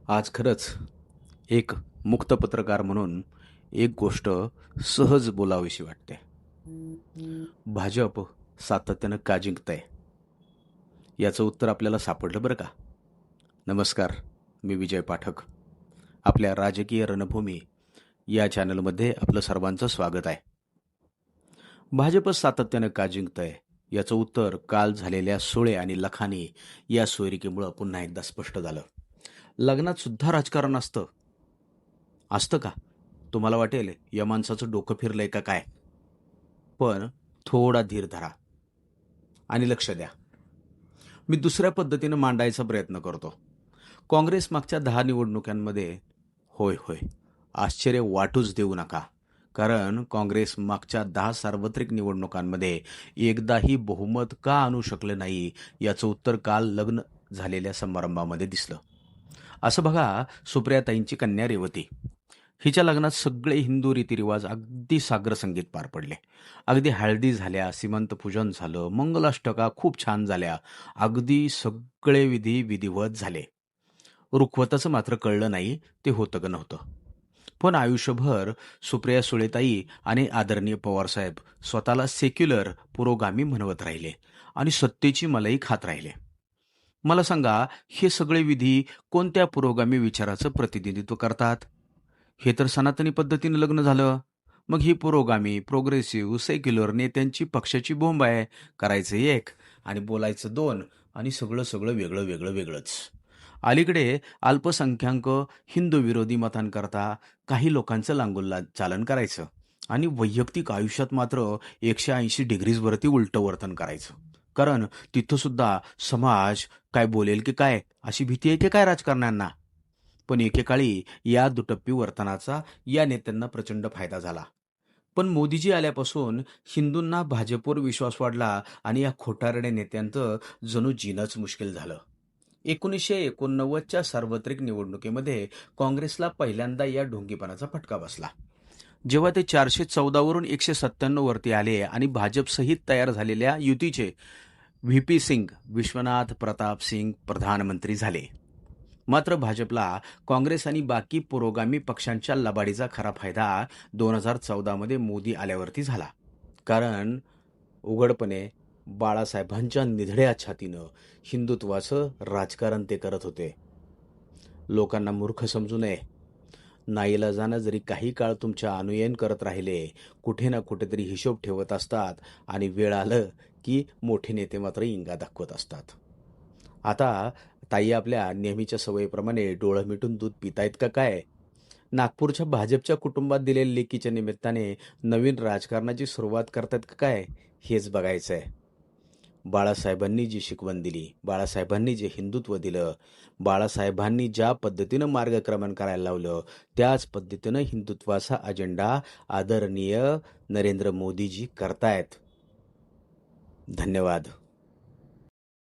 आज खरंच एक मुक्त पत्रकार म्हणून एक गोष्ट सहज बोलावीशी वाटते. भाजप सातत्यानं का जिंकतंय? याचं उत्तर आपल्याला सापडलं बरं का. नमस्कार, मी विजय पाठक. आपल्या राजकीय रणभूमी या चॅनलमध्ये आपलं सर्वांचं स्वागत आहे. भाजप सातत्यानं का जिंकतंय? याचं उत्तर काल झालेल्या सुळे आणि लखानी या सोयरिकेमुळं पुन्हा एकदा स्पष्ट झालं. लग्नात सुद्धा राजकारण असतं. असतं का? तुम्हाला वाटेल या माणसाचं डोकं फिरलंय का काय? पण थोडा धीर धरा आणि लक्ष द्या. मी दुसऱ्या पद्धतीनं मांडायचा प्रयत्न करतो. काँग्रेस मागच्या 10 निवडणुकांमध्ये होय, होय, आश्चर्य वाटूच देऊ नका. कारण काँग्रेस मागच्या 10 सार्वत्रिक निवडणुकांमध्ये एकदाही बहुमत का आणू शकलं नाही, याचं उत्तर काल लग्न झालेल्या समारंभामध्ये दिसलं. असं बघा, सुप्रियाताईंची कन्या रेवती हिच्या लग्नात सगळे हिंदू रीतिरिवाज अगदी साग्रसंगीत पार पडले. अगदी हळदी झाल्या, सीमंतपूजन झालं, मंगलाष्टका खूप छान झाल्या. अगदी सगळे विधी विधिवत झाले. रुखवताचं मात्र कळलं नाही ते होतं का नव्हतं. पण आयुष्यभर सुप्रिया सुळेताई आणि आदरणीय पवारसाहेब स्वतःला सेक्युलर पुरोगामी म्हणवत राहिले आणि सत्तेची मलाई खात राहिले. मला सांगा, हे सगळे विधी कोणत्या पुरोगामी विचाराचं प्रतिनिधित्व करतात? हे तर सनातनी पद्धतीनं लग्न झालं. मग ही पुरोगामी, प्रोग्रेसिव्ह, सेक्युलर नेत्यांची पक्षाची बोंब आहे. करायचं एक आणि बोलायचं दोन आणि सगळं सगळं वेगळं वेगळं वेगळंच. अलीकडे अल्पसंख्याक हिंदू विरोधी मतांकरता काही लोकांचं चालन करायचं आणि वैयक्तिक आयुष्यात मात्र 180 डिग्रीजवरती उलटं वर्तन करायचं. कारण तिथं सुद्धा समाज काय बोलेल की काय अशी भीती आहे की काय राजकारण्यांना. पण एकेकाळी या दुटप्पी वर्तनाचा या नेत्यांना प्रचंड फायदा झाला. पण मोदीजी आल्यापासून हिंदूंना भाजपवर विश्वास वाढला आणि या खोटारड्या नेत्यांचं जणू जीणंच मुश्किल झालं. 1989च्या सार्वत्रिक निवडणुकीमध्ये काँग्रेसला पहिल्यांदा या ढोंगीपणाचा फटका बसला. जेव्हा ते 414 वरून 197 वरती आले आणि भाजपसहित तयार झालेल्या युतीचे व्ही पी सिंग, विश्वनाथ प्रताप सिंग प्रधानमंत्री झाले. मात्र भाजपला काँग्रेस आणि बाकी पुरोगामी पक्षांच्या लबाडीचा खरा फायदा 2014 मोदी आल्यावरती झाला. कारण उघडपणे बाळासाहेबांच्या निधड्या छातीनं हिंदुत्वाचं राजकारण ते करत होते. लोकांना मूर्ख समजू नये. नाईलाजानं जरी काही काळ तुमच्या अनुयन करत राहिले, कुठे ना कुठेतरी हिशोब ठेवत असतात आणि वेळ आलं की मोठे नेते मात्र इंगा दाखवत असतात. आता ताई आपल्या नेहमीच्या सवयीप्रमाणे डोळं मिटून दूध पितायत का काय? नागपूरच्या भाजपच्या कुटुंबात दिलेल्या लेकीच्या निमित्ताने नवीन राजकारणाची सुरुवात करतायत का काय? हेच बघायचं आहे. बाळासाहेबांनी जी शिकवण दिली, बाळासाहेबांनी जे हिंदुत्व दिलं, बाळासाहेबांनी ज्या पद्धतीनं मार्गक्रमण करायला लावलं, त्याच पद्धतीनं हिंदुत्वाचा अजेंडा आदरणीय नरेंद्र मोदीजी करतायत. धन्यवाद.